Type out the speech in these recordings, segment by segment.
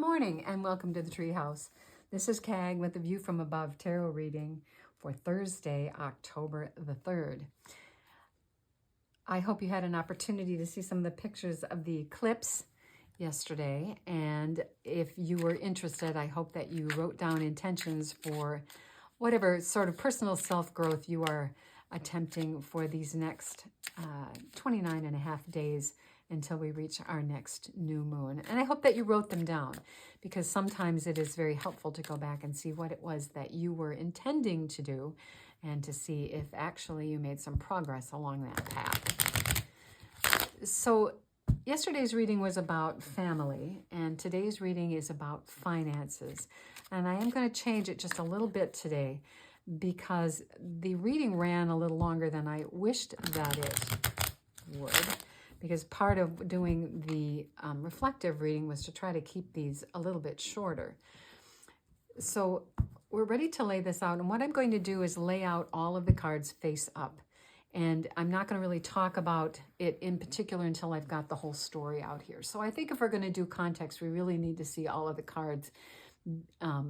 morning and welcome to the Treehouse. This is Kag with the View from Above tarot reading for Thursday, October the 3rd. I hope you had an opportunity to see some of the pictures of the eclipse yesterday, and if you were interested, I hope that you wrote down intentions for whatever sort of personal self-growth you are attempting for these next 29 and a half days until we reach our next new moon. And I hope that you wrote them down, because sometimes it is very helpful to go back and see what it was that you were intending to do and to see if actually you made some progress along that path. So yesterday's reading was about family, and today's reading is about finances. And I am going to change it just a little bit today because the reading ran a little longer than I wished that it would. Because part of doing the reflective reading was to try to keep these a little bit shorter. So we're ready to lay this out. And what I'm going to do is lay out all of the cards face up. And I'm not going to really talk about it in particular until I've got the whole story out here. So I think if we're going to do context, we really need to see all of the cards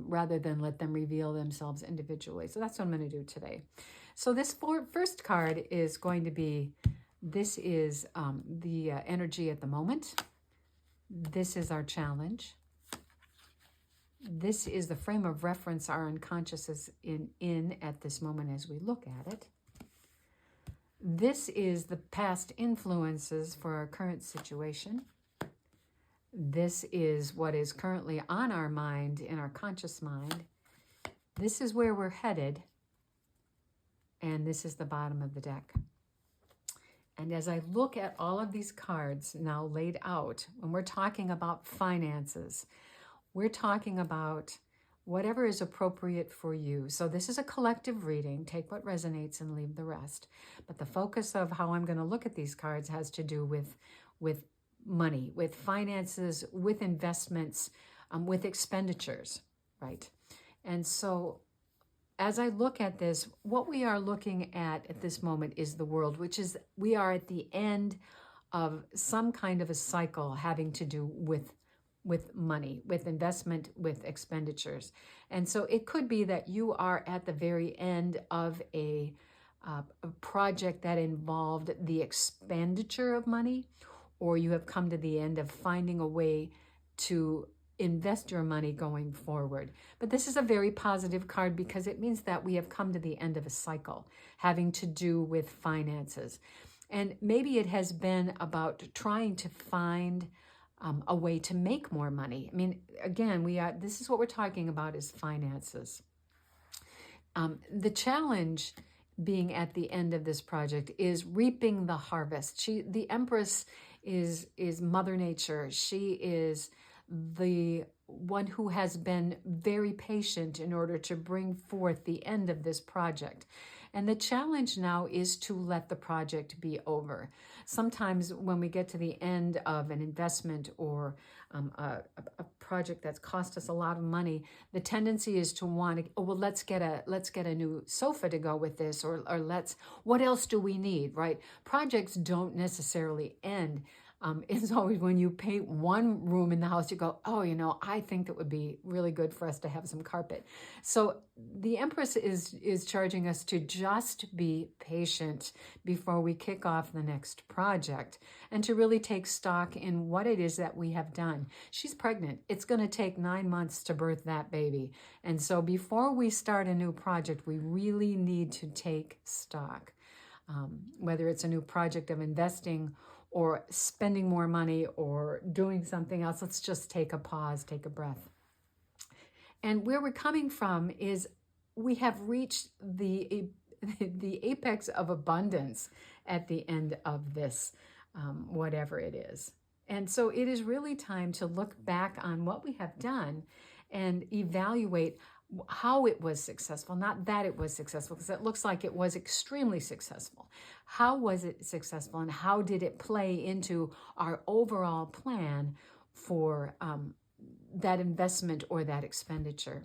rather than let them reveal themselves individually. So that's what I'm going to do today. So this first card is going to be, this is the energy at the moment. This is our challenge. This is the frame of reference our unconscious is in at this moment as we look at it. This is the past influences for our current situation. This is what is currently on our mind, in our conscious mind. This is where we're headed. And this is the bottom of the deck. And as I look at all of these cards now laid out, when we're talking about finances, we're talking about whatever is appropriate for you. So this is a collective reading. Take what resonates and leave the rest. But the focus of how I'm going to look at these cards has to do with money, with finances, with investments, with expenditures, right? And so as I look at this, what we are looking at this moment is the world, which is we are at the end of some kind of a cycle having to do with money, with investment, with expenditures. And so it could be that you are at the very end of a project that involved the expenditure of money, or you have come to the end of finding a way to invest your money going forward. But this is a very positive card because it means that we have come to the end of a cycle having to do with finances. And maybe it has been about trying to find a way to make more money. I mean, again, this is what we're talking about is finances. The challenge being at the end of this project is reaping the harvest. The Empress is Mother Nature. She is the one who has been very patient in order to bring forth the end of this project. And the challenge now is to let the project be over. Sometimes when we get to the end of an investment or a project that's cost us a lot of money, the tendency is to want to, oh, well, let's get a new sofa to go with this, or what else do we need, right? Projects don't necessarily end. It's always when you paint one room in the house, you go, oh, I think that would be really good for us to have some carpet. So the Empress is charging us to just be patient before we kick off the next project and to really take stock in what it is that we have done. She's pregnant. It's going to take 9 months to birth that baby. And so before we start a new project, we really need to take stock, whether it's a new project of investing or spending more money or doing something else. Let's just take a pause, take a breath. And where we're coming from is we have reached the apex of abundance at the end of this, whatever it is. And so it is really time to look back on what we have done and evaluate how it was successful, not that it was successful, because it looks like it was extremely successful. How was it successful, and how did it play into our overall plan for that investment or that expenditure?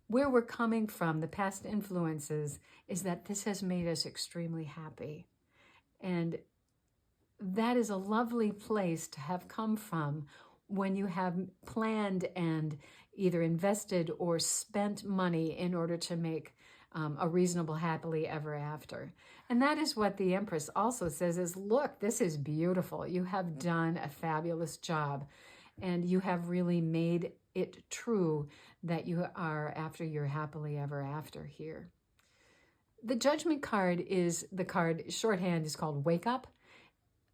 Where we're coming from, the past influences, is that this has made us extremely happy. And that is a lovely place to have come from when you have planned and either invested or spent money in order to make a reasonable happily ever after. And that is what the Empress also says is, look, this is beautiful. You have done a fabulous job, and you have really made it true that you are after your happily ever after here. The Judgment card is the card, shorthand is called Wake Up.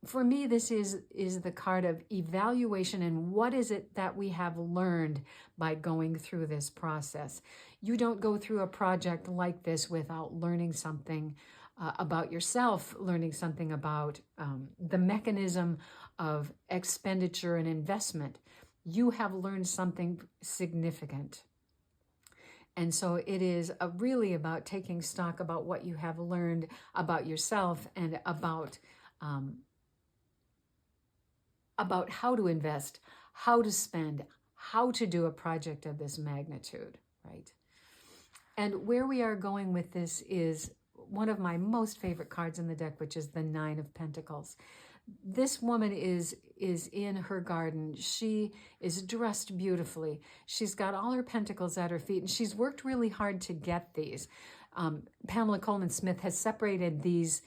For me, this is the card of evaluation and what is it that we have learned by going through this process. You don't go through a project like this without learning something about yourself, learning something about the mechanism of expenditure and investment. You have learned something significant. And so it is really about taking stock about what you have learned about yourself and about how to invest, how to spend, how to do a project of this magnitude, right? And where we are going with this is one of my most favorite cards in the deck, which is the Nine of Pentacles. This woman is in her garden. She is dressed beautifully. She's got all her pentacles at her feet, and she's worked really hard to get these. Pamela Coleman Smith has separated these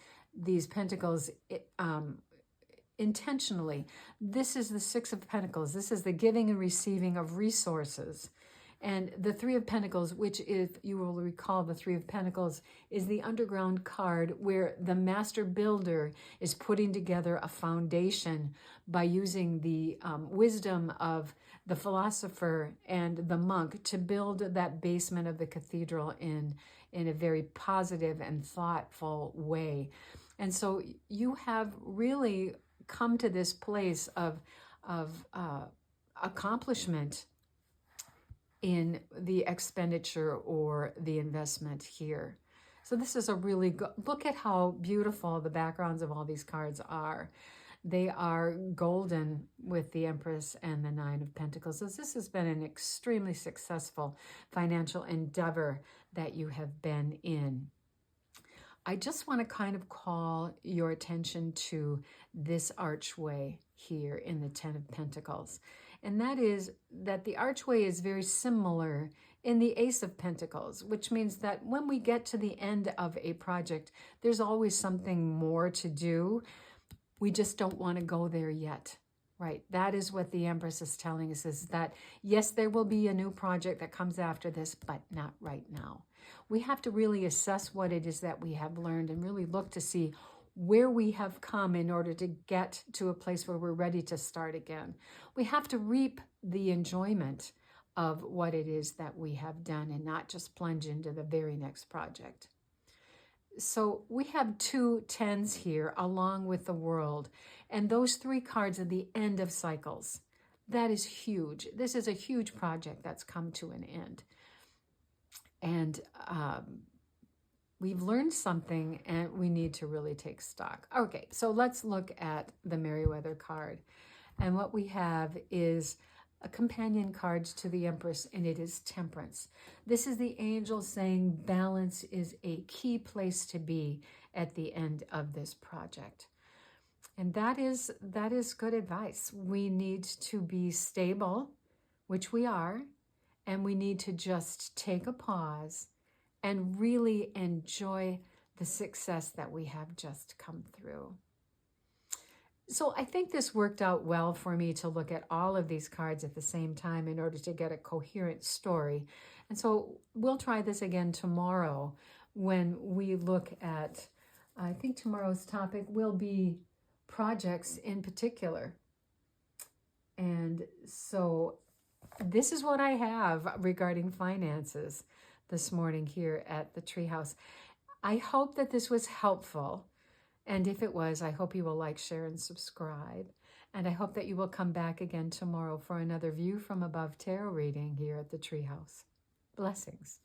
pentacles intentionally. This is the Six of Pentacles. This is the giving and receiving of resources. And the Three of Pentacles, which, if you will recall, the Three of Pentacles is the underground card where the master builder is putting together a foundation by using the wisdom of the philosopher and the monk to build that basement of the cathedral in a very positive and thoughtful way. And so you have really come to this place of accomplishment in the expenditure or the investment here. So this is a really good, look at how beautiful the backgrounds of all these cards are. They are golden with the Empress and the Nine of Pentacles. So this has been an extremely successful financial endeavor that you have been in. I just want to kind of call your attention to this archway here in the Ten of Pentacles. And that is that the archway is very similar in the Ace of Pentacles, which means that when we get to the end of a project, there's always something more to do. We just don't want to go there yet, right? That is what the Empress is telling us, is that, yes, there will be a new project that comes after this, but not right now. We have to really assess what it is that we have learned and really look to see where we have come in order to get to a place where we're ready to start again. We have to reap the enjoyment of what it is that we have done and not just plunge into the very next project. So we have two tens here along with the World, and those three cards are the end of cycles. That is huge. This is a huge project that's come to an end. And we've learned something, and we need to really take stock. Okay, so let's look at the Merriweather card. And what we have is a companion card to the Empress, and it is Temperance. This is the angel saying balance is a key place to be at the end of this project. And that is good advice. We need to be stable, which we are, and we need to just take a pause and really enjoy the success that we have just come through. So I think this worked out well for me to look at all of these cards at the same time in order to get a coherent story. And so we'll try this again tomorrow when we look at, I think tomorrow's topic will be projects in particular. And so this is what I have regarding finances this morning here at the Treehouse. I hope that this was helpful. And if it was, I hope you will like, share, and subscribe. And I hope that you will come back again tomorrow for another View from Above tarot reading here at the Treehouse. Blessings.